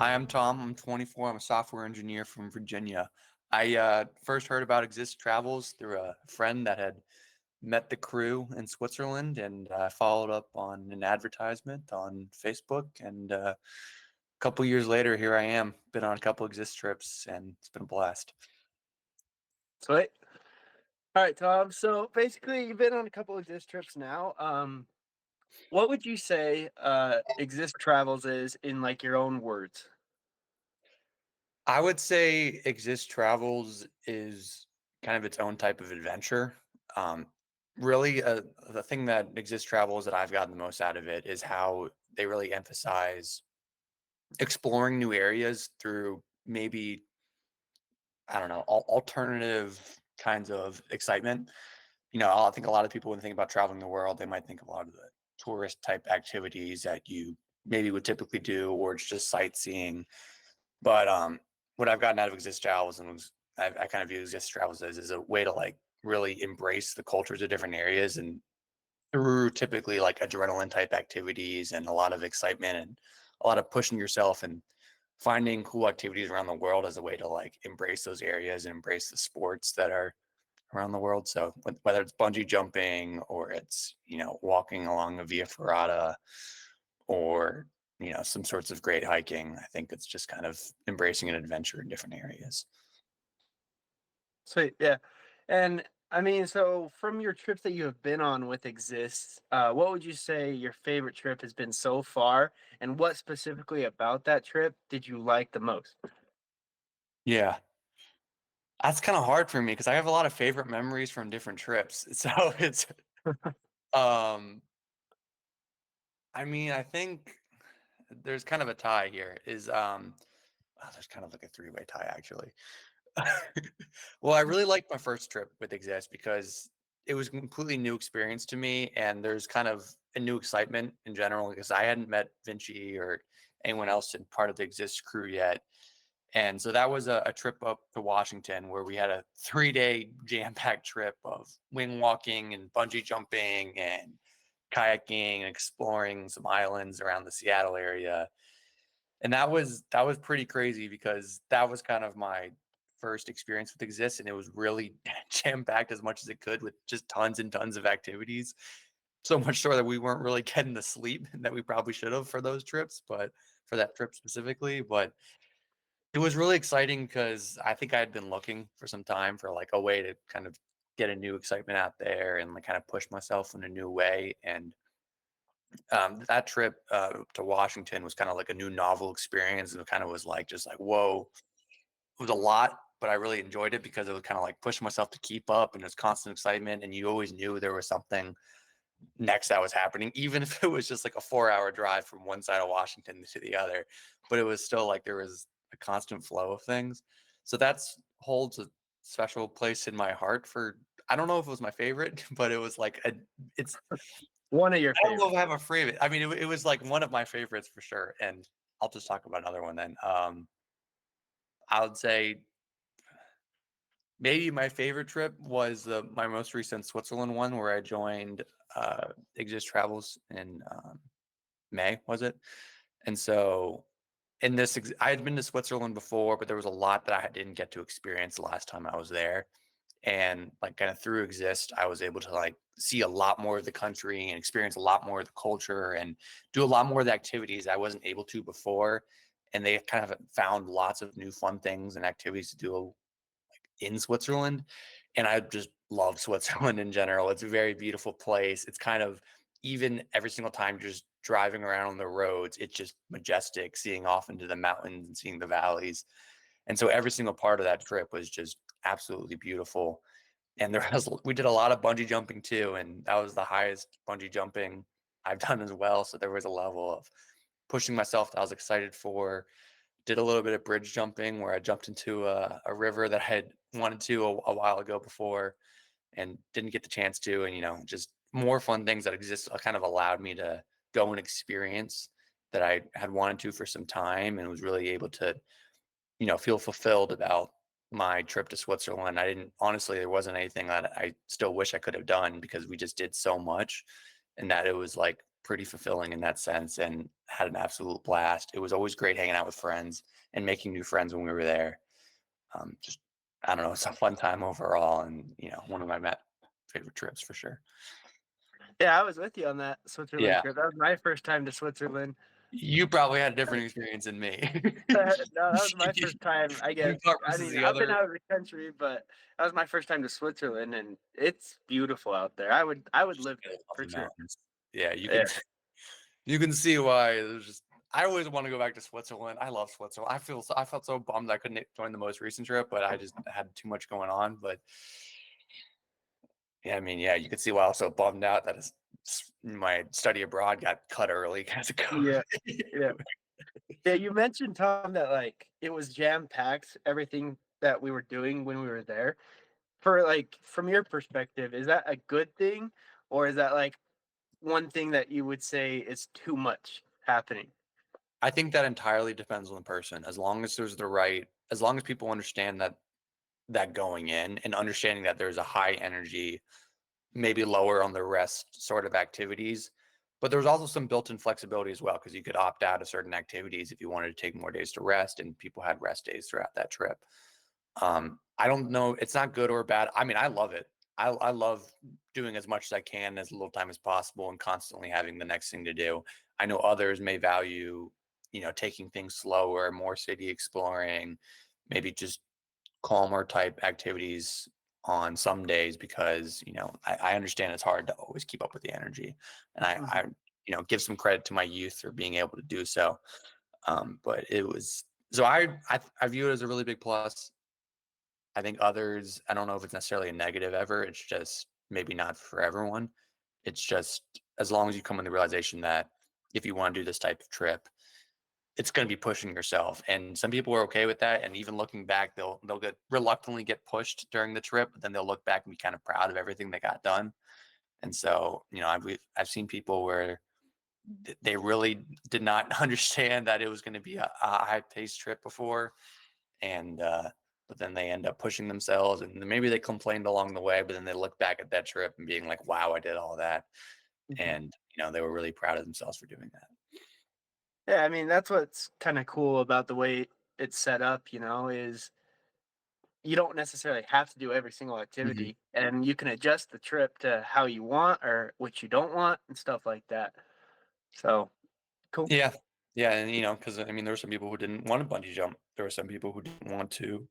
Hi, I'm Tom. I'm 24. I'm a software engineer from Virginia. I first heard about Exist Travels through a friend that had met the crew in Switzerland, and I followed up on an advertisement on Facebook. And a couple years later, here I am. Been on a couple Exist trips, and it's been a blast. Sweet. All right, Tom. So basically, you've been on a couple of Exist trips now. What would you say Exist Travels is in like your own words? I would say Exist Travels is kind of its own type of adventure. Um, really, the thing that Exist Travels that I've gotten the most out of it is how they really emphasize exploring new areas through maybe, I don't know, alternative kinds of excitement. I think a lot of people, when they think about traveling the world, they might think of a lot of the tourist type activities that you maybe would typically do, or it's just sightseeing. But what I've gotten out of Exist Travels I kind of view Exist Travels as is a way to like really embrace the cultures of different areas, and through typically like adrenaline type activities and a lot of excitement and a lot of pushing yourself and finding cool activities around the world as a way to like embrace those areas and embrace the sports that are around the world. So whether it's bungee jumping or it's, walking along a via ferrata or, some sorts of great hiking, I think it's just kind of embracing an adventure in different areas. Sweet. Yeah. And I mean, so from your trips that you have been on with Exist, what would you say your favorite trip has been so far? And what specifically about that trip did you like the most? Yeah. That's kind of hard for me because I have a lot of favorite memories from different trips. So um, I mean, I think there's kind of a tie here there's kind of like a three-way tie actually. Well, I really liked my first trip with Exist because it was a completely new experience to me, and there's kind of a new excitement in general because I hadn't met Vinci or anyone else in part of the Exist crew yet. And so that was a trip up to Washington where we had a 3-day jam-packed trip of wing walking and bungee jumping and kayaking and exploring some islands around the Seattle area. And that was pretty crazy because that was kind of my first experience with Exist, and it was really jam-packed as much as it could with just tons and tons of activities. So much so that we weren't really getting the sleep that we probably should have for those trips, but for that trip specifically. But it was really exciting because I think I had been looking for some time for like a way to kind of get a new excitement out there and like kind of push myself in a new way. And that trip to Washington was kind of like a new novel experience, and it kind of was like just like whoa, it was a lot, but I really enjoyed it because it was kind of like pushing myself to keep up, and it was constant excitement, and you always knew there was something next that was happening, even if it was just like a 4-hour drive from one side of Washington to the other. But it was still like there was a constant flow of things. So that's holds a special place in my heart for, I don't know if it was my favorite, but it was like it's One of your I don't know favorites. if I have a favorite. I mean, it was like one of my favorites for sure. And I'll just talk about another one then. I would say maybe my favorite trip was my most recent Switzerland one where I joined Exist Travels in May, was it? And so I had been to Switzerland before, but there was a lot that I didn't get to experience the last time I was there. And like kind of through Exist, I was able to like see a lot more of the country and experience a lot more of the culture and do a lot more of the activities I wasn't able to before. And they kind of found lots of new fun things and activities to do in Switzerland. And I just love Switzerland in general. It's a very beautiful place. It's kind of, even every single time you're just driving around on the roads, it's just majestic, seeing off into the mountains and seeing the valleys. And so every single part of that trip was just absolutely beautiful. And we did a lot of bungee jumping too, and that was the highest bungee jumping I've done as well. So there was a level of pushing myself that I was excited for. Did a little bit of bridge jumping where I jumped into a river that I had wanted to a while ago before and didn't get the chance to. And, just more fun things that exist kind of allowed me to go and experience that I had wanted to for some time, and was really able to, feel fulfilled about my trip to Switzerland. I didn't, honestly, there wasn't anything that I still wish I could have done because we just did so much, and that it was like pretty fulfilling in that sense and had an absolute blast. It was always great hanging out with friends and making new friends when we were there. Just I don't know, it's a fun time overall, and one of my favorite trips for sure. Yeah, I was with you on that Switzerland Yeah, trip. That was my first time to Switzerland. you probably had a different experience than me. No, that was my first time, I guess. One part I versus mean, the I've been other. out of the country, but that was my first time to Switzerland, and it's beautiful out there. I would live I there love for the sure. mountains. Yeah, Yeah. you can see why. There's just I always want to go back to Switzerland. I love Switzerland. I felt so bummed I couldn't join the most recent trip, but I just had too much going on. But yeah, I mean, yeah, you could see why I was so bummed out that my study abroad got cut early because of Yeah. COVID. Yeah. Yeah, you mentioned, Tom, that, like, it was jam-packed, everything that we were doing when we were there. From your perspective, is that a good thing, or is that, like, one thing that you would say is too much happening? I think that entirely depends on the person. As long as people understand that going in and understanding that there's a high energy, maybe lower on the rest sort of activities. But there's also some built-in flexibility as well, because you could opt out of certain activities if you wanted to take more days to rest, and people had rest days throughout that trip. I don't know. It's not good or bad. I mean, I love it. I love doing as much as I can as little time as possible and constantly having the next thing to do. I know others may value, taking things slower, more city exploring, maybe just calmer type activities on some days because I understand it's hard to always keep up with the energy, and I Mhm. give some credit to my youth for being able to do so. But it was so I view it as a really big plus. I think others, I don't know if it's necessarily a negative ever. It's just maybe not for everyone. It's just as long as you come in the realization that if you want to do this type of trip, it's going to be pushing yourself. And some people are okay with that. And even looking back, they'll get reluctantly get pushed during the trip, but then they'll look back and be kind of proud of everything they got done. And so, I've seen people where they really did not understand that it was going to be a high paced trip before, and but then they end up pushing themselves, and maybe they complained along the way, but then they look back at that trip and being like, wow, I did all that. Mhm. And they were really proud of themselves for doing that. Yeah, I mean, that's what's kinda cool about the way it's set up, is you don't necessarily have to do every single Mhm. activity, and you can adjust the trip to how you want or what you don't want and stuff like that. So, cool. Yeah, yeah, and because I mean there were some people who didn't want to bungee jump, there were some people who didn't want to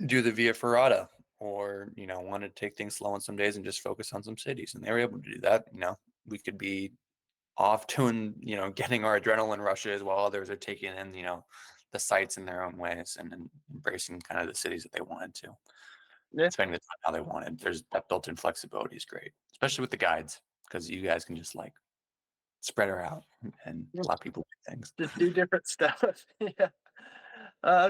do the via ferrata, or wanted to take things slow on some days and just focus on some cities, and they were able to do that. We could be off doing, getting our adrenaline rushes while others are taking in, the sights in their own ways, and then embracing kind of the cities that they wanted to, Yeah. spending the time how they wanted. There's that built-in flexibility is great, especially with the guides, because you guys can just like spread her out and Yeah. let people do things. Just do different stuff. Yeah.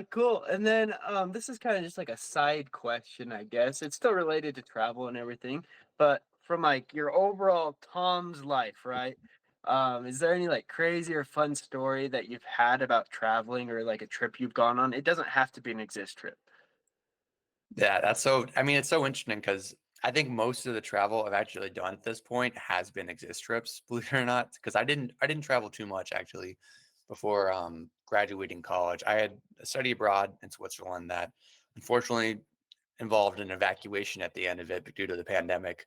Cool. And then this is kind of just like a side question, I guess. It's still related to travel and everything, but from like your overall Tom's life, right? Is there any like crazy or fun story that you've had about traveling or like a trip you've gone on? It doesn't have to be an exist trip. Yeah, I mean, it's so interesting because I think most of the travel I've actually done at this point has been exist trips, believe it or not, because I didn't travel too much actually before graduating college. I had a study abroad in Switzerland that unfortunately involved an evacuation at the end of it due to the pandemic.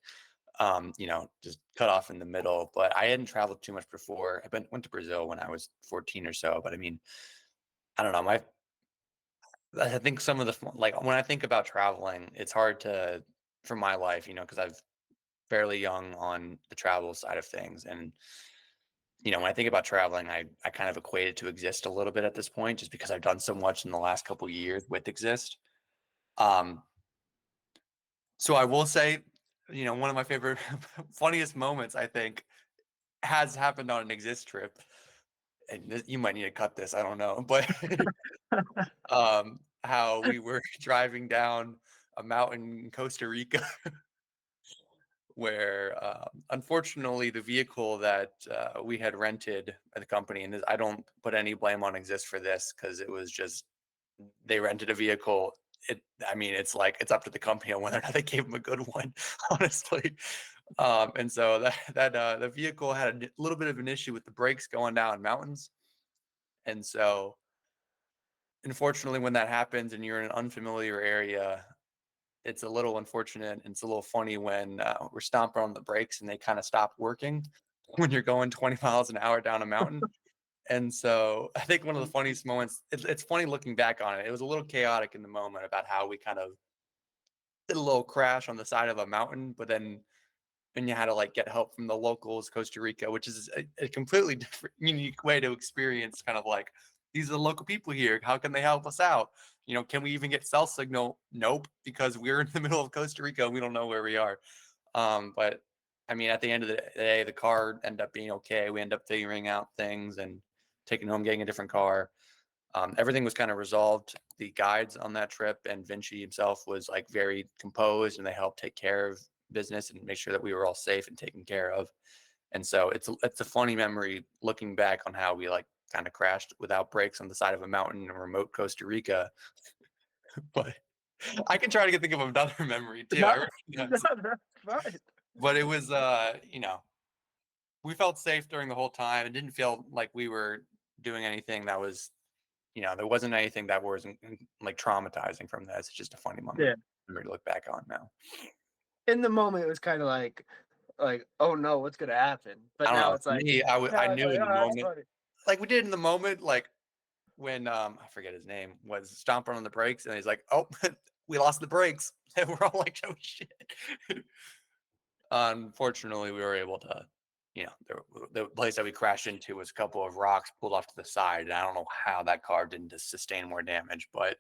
Just cut off in the middle. But I hadn't traveled too much before. Went to Brazil when I was 14 or so. But I mean, I don't know. I think some of like when I think about traveling, it's hard to for my life, because I've fairly young on the travel side of things. And, when I think about traveling, I kind of equate it to exist a little bit at this point, just because I've done so much in the last couple of years with exist. Um, so I will say, one of my favorite funniest moments, I think, has happened on an exist trip. And you might need to cut this, I don't know. But how we were driving down a mountain in Costa Rica where unfortunately the vehicle that we had rented by the company, and I don't put any blame on exist for this because it was just they rented a vehicle. I mean, it's like it's up to the company on whether or not they gave them a good one, honestly. And so the vehicle had a little bit of an issue with the brakes going down mountains. And so unfortunately, when that happens and you're in an unfamiliar area, it's a little unfortunate. And it's a little funny when we're stomping on the brakes and they kind of stop working when you're going 20 miles an hour down a mountain. And so I think one of the funniest moments, it's funny looking back on it. It was a little chaotic in the moment about how we kind of did a little crash on the side of a mountain, but then and you had to like get help from the locals, Costa Rica, which is a completely different, unique way to experience kind of like these are the local people here. How can they help us out? You know, can we even get cell signal? Nope, because we're in the middle of Costa Rica and we don't know where we are. But I mean, at the end of the day, the car ended up being okay. We ended up figuring out things and taking home, getting a different car. Everything was kind of resolved. The guides on that trip and Vinci himself was like very composed, and they helped take care of business and make sure that we were all safe and taken care of. And so it's a funny memory looking back on how we like kind of crashed without brakes on the side of a mountain in remote Costa Rica. But I can try to think of another memory too. No, I no, recognize, that's fine. but it was we felt safe during the whole time. It didn't feel like we were doing anything that was there wasn't anything that was like traumatizing from this. It's just a funny Yeah. memory to look back on now. In the moment, it was kind of like, oh no, what's gonna happen? But I don't now know. it's For like, me, I now it's knew like, in oh, the that's moment, funny. like we did in the moment, like when I forget his name was stomping on the brakes, and he's like, "Oh, we lost the brakes," and we're all like, "Oh shit!" Unfortunately, we were able to, the place that we crashed into was a couple of rocks pulled off to the side, and I don't know how that car didn't just sustain more damage, but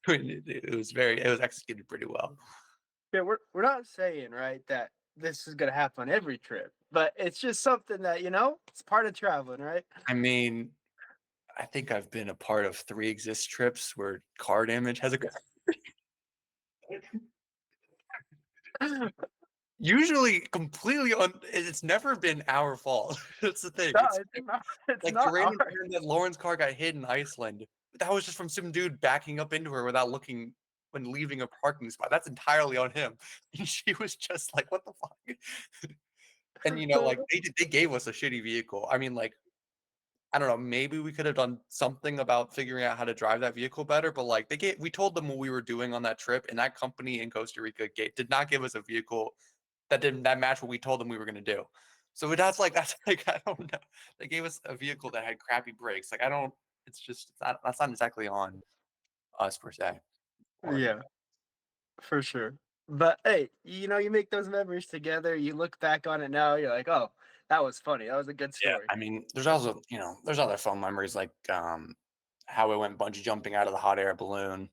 it was executed pretty well. Yeah, we're not saying right that this is gonna happen on every trip, but it's just something that it's part of traveling, right? I mean, I think I've been a part of 3 exist trips where car damage has occurred. Usually completely it's never been our fault. That's the thing. No, It's it's not. It's like the not random ours. time that Lauren's car got hit in Iceland. That was just from some dude backing up into her without looking when leaving a parking spot. That's entirely on him. And she was just like, "What the fuck?" And like they gave us a shitty vehicle. I mean, like I don't know, maybe we could have done something about figuring out how to drive that vehicle better, but like we told them what we were doing on that trip, and that company in Costa Rica did not give us a vehicle that matched what we told them we were gonna do. So that's like I don't know. They gave us a vehicle that had crappy brakes. Like I don't. It's not that's not exactly on us per se. Or Yeah, for sure. But hey, you make those memories together. You look back on it now. You're like, oh, that was funny. That was a good yeah, story. I mean, there's also there's other fun memories like how we went bungee jumping out of the hot air balloon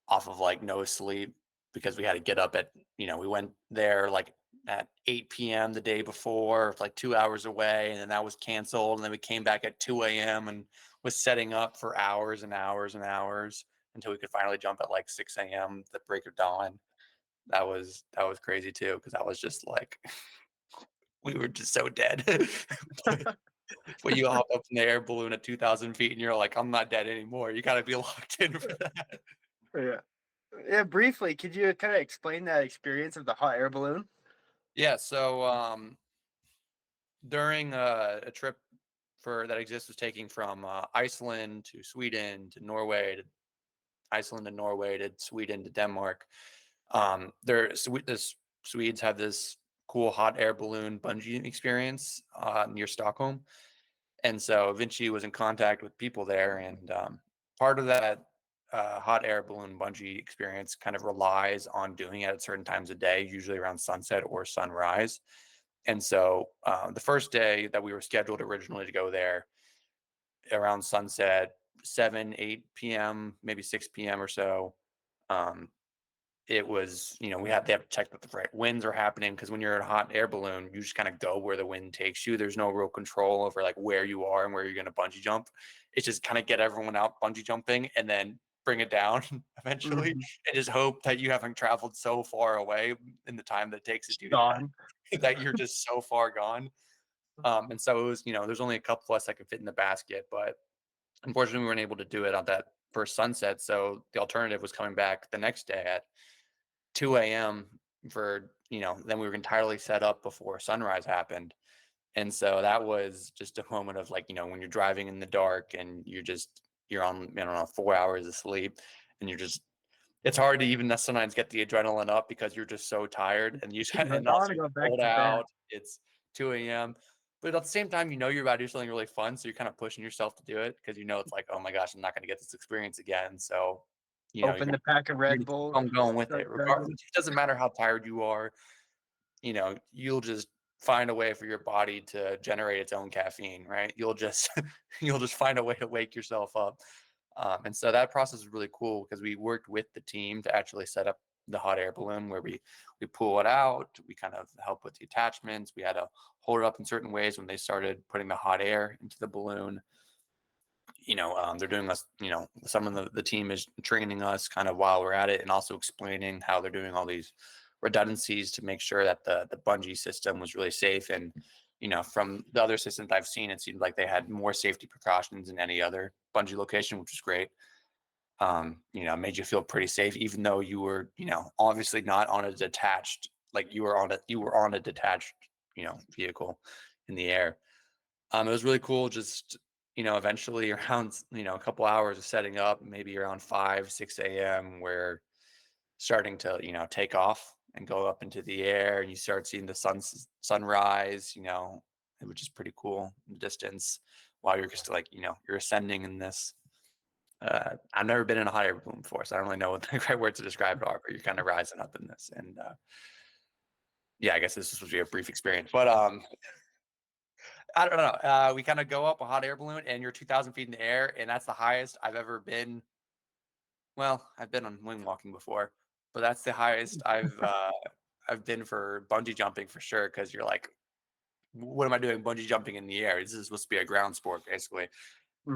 off of like no sleep because we had to get up at we went there like at 8 p.m. the day before, like 2 hours away, and then that was canceled. And then we came back at 2 a.m. and was setting up for hours and hours and hours until we could finally jump at like 6 a.m. the break of dawn. That was crazy too because that was just like we were just so dead. But you hop up in the air balloon at 2,000 feet and you're like, I'm not dead anymore. You got to be locked in for that. Yeah. Yeah, briefly, could you kind of explain that experience of the hot air balloon? Yeah, so during a trip for that exists was taking from Iceland to Sweden to Norway to Iceland to Norway to Sweden to Denmark. The Swedes have this cool hot air balloon bungee experience near Stockholm, and so Vinci was in contact with people there, and part of that hot air balloon bungee experience kind of relies on doing it at certain times of day, usually around sunset or sunrise. And so the first day that we were scheduled originally to go there around sunset, 7, 8 p.m., maybe 6 p.m. or so, um, it was, they have to check that the right winds are happening because when you're in a hot air balloon, you just kind of go where the wind takes you. There's no real control over like where you are and where you're going to bungee jump. It's just kind of get everyone out bungee jumping and then bring it down eventually Mhm. and just hope that you haven't traveled so far away in the time that it takes to do that Gone. that you're just so far gone. And so it was, there's only a couple of us that could fit in the basket, but unfortunately we weren't able to do it on that first sunset. So the alternative was coming back the next day at 2 a.m. for then we were entirely set up before sunrise happened. And so that was just a moment of like, when you're driving in the dark and you're on, I don't know, 4 hours of sleep, and it's hard to even sometimes get the adrenaline up because you're just so tired, and You're like, and I also want to it's go back cold to bed. out. It's 2 a.m. But at the same time, you're about to do something really fun. So you're kind of pushing yourself to do it because it's like, oh my gosh, I'm not going to get this experience again. So, Open the pack of you're Red gonna keep Bull. on going with Start it. chugging. Regardless, it doesn't matter how tired you are, you'll just find a way for your body to generate its own caffeine, right? You'll just you'll just find a way to wake yourself up. And so that process is really cool because we worked with the team to actually set up the hot air balloon where we pull it out. We kind of help with the attachments. We had to hold it up in certain ways when they started putting the hot air into the balloon. They're doing us, some of the team is training us kind of while we're at it, and also explaining how they're doing all these redundancies to make sure that the bungee system was really safe. And from the other systems I've seen, it seemed like they had more safety precautions than any other bungee location, which was great. Made you feel pretty safe, even though you were, obviously not on a detached, like you were on a detached, vehicle in the air. It was really cool. Just, eventually around, a couple hours of setting up, maybe around 5, 6 a.m., we're starting to, take off and go up into the air, and you start seeing the sunrise, which is pretty cool in the distance while you're just like, you're ascending in this. I've never been in a hot air balloon before, so I don't really know what the right words to describe it are, but you're kind of rising up in this. And yeah, I guess this was supposed to be a brief experience, but I don't know. We kind of go up a hot air balloon, and you're 2,000 feet in the air, and that's the highest I've ever been. Well, I've been on wing walking before, but that's the highest I've been for bungee jumping for sure. Because you're like, what am I doing bungee jumping in the air? This is supposed to be a ground sport, basically.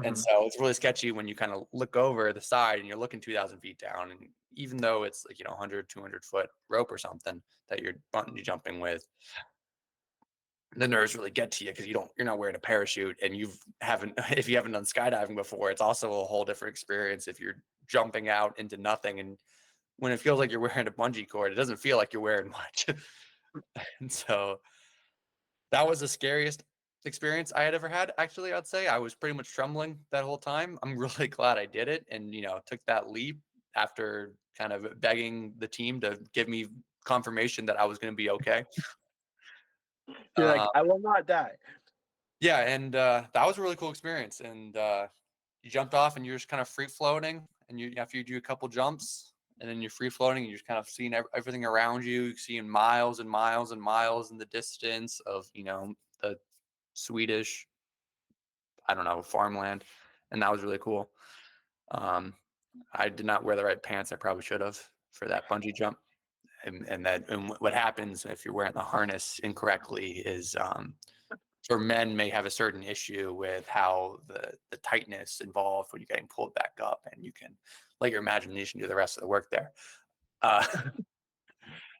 And Hmm. so it's really sketchy when you kind of look over the side and you're looking 2,000 feet down, and even though it's like 100, 200 foot rope or something that you're bungee jumping with, the nerves really get to you because you're not wearing a parachute, and if you haven't done skydiving before, it's also a whole different experience if you're jumping out into nothing. And when it feels like you're wearing a bungee cord, it doesn't feel like you're wearing much. And so that was the scariest experience I had ever had. Actually, I'd say I was pretty much trembling that whole time. I'm really glad I did it, and took that leap after kind of begging the team to give me confirmation that I was going to be okay. You're Uh, like, I will not die. yeah, and that was a really cool experience. And you jumped off, and you're just kind of free floating. And after you do a couple jumps, and then you're free floating, and you're just kind of seeing everything around you. You're seeing miles and miles and miles in the distance of the Swedish, I don't know, farmland, and that was really cool. Um, I did not wear the right pants. I probably should have for that bungee jump. And what happens if you're wearing the harness incorrectly is for men may have a certain issue with how the tightness involved when you're getting pulled back up, and you can let your imagination do the rest of the work there. Uh,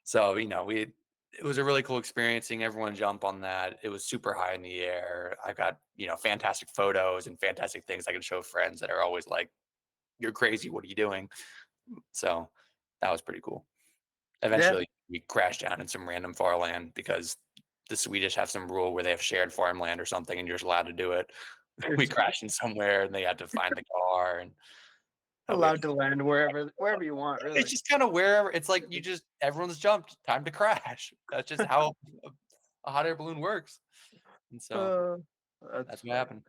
so it was a really cool experience seeing everyone jump on that. It was super high in the air. I got fantastic photos and fantastic things I can show friends that are always like, "You're crazy. What are you doing?" So that was pretty cool. Yeah, Eventually, we crashed down in some random farmland because the Swedish have some rule where they have shared farmland or something, and you're just allowed to do it. you're We crashed in somewhere, and they had to find the car, and we had allowed to land wherever you want, it's really. just kind of wherever. It's like everyone's jumped, time to crash. That's just how a hot air balloon works, and so Uh, that's that's what funny. happened.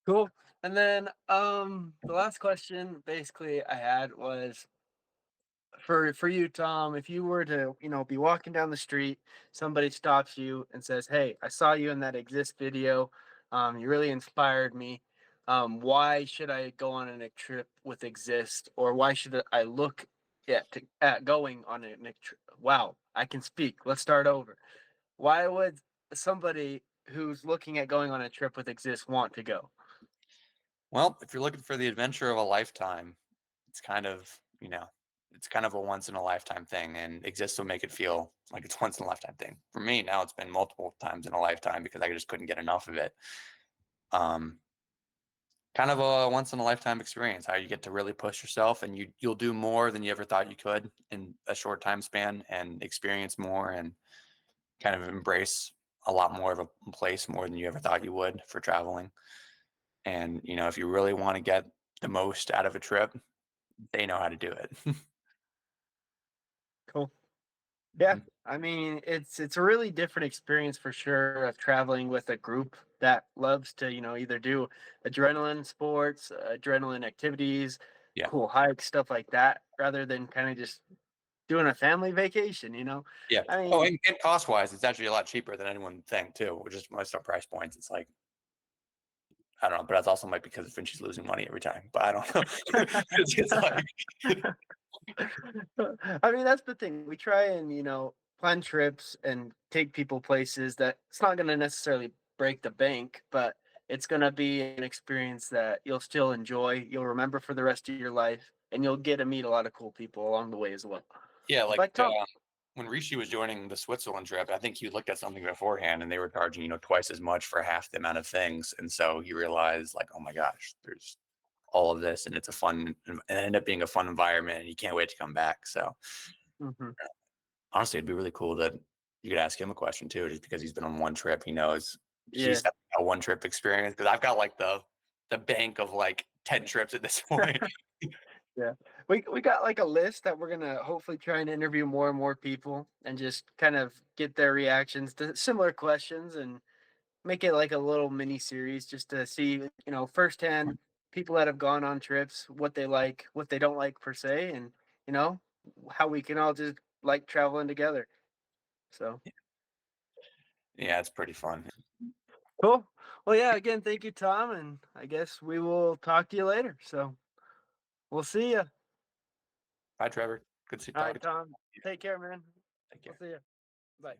Cool. And then the last question basically I had was for you, Tom, if you were to, be walking down the street, somebody stops you and says, "Hey, I saw you in that Exist video. You really inspired me. Why should I go on a trip with Exist, or why should I look at going on a Nick trip?" Wow, I can speak. Let's start over. Why would somebody who's looking at going on a trip with Exist want to go? Well, if you're looking for the adventure of a lifetime, it's kind of it's kind of a once in a lifetime thing, and Exist will make it feel like it's once in a lifetime thing. For me, now it's been multiple times in a lifetime because I just couldn't get enough of it. Um, kind of a once in a lifetime experience, how you get to really push yourself and you'll do more than you ever thought you could in a short time span and experience more and kind of embrace a lot more of a place more than you ever thought you would for traveling. And, if you really want to get the most out of a trip, they know how to do it. Cool. Yeah, Mhm. I mean, it's a really different experience for sure of traveling with a group that loves to, either do adrenaline sports, adrenaline activities, Yeah. cool hikes, stuff like that, rather than kind of just doing a family vacation. Yeah. I Oh, mean, and cost wise, it's actually a lot cheaper than anyone would think too, which is most of our price points. It's like, I don't know, but that's also might be because Vinci's losing money every time. But I don't know. It's just like, I mean, that's the thing. We try and, plan trips and take people places that it's not going to necessarily break the bank, but it's going to be an experience that you'll still enjoy, you'll remember for the rest of your life, and you'll get to meet a lot of cool people along the way as well. yeah, like But Tom, when Rishi was joining the Switzerland trip, I think he looked at something beforehand and they were charging, twice as much for half the amount of things. And so he realized, like, oh my gosh, there's all of this and it's a fun, and it ended up being a fun environment and he can't wait to come back. So mhm, honestly, it'd be really cool that you could ask him a question too, just because he's been on one trip. He knows yeah. he's got a one trip experience because I've got like the bank of like 10 trips at this point. Yeah. We got like a list that we're gonna hopefully try and interview more and more people and just kind of get their reactions to similar questions and make it like a little mini series just to see, firsthand people that have gone on trips, what they like, what they don't like per se, and you know, how we can all just like traveling together. So Yeah, it's pretty fun. cool. Well, yeah, again, thank you, Tom, and I guess we will talk to you later. So we'll see you. Bye, Trevor. Good to All right, talk to Tom. you. Take care, man. Take We'll care. see you. See Bye. you.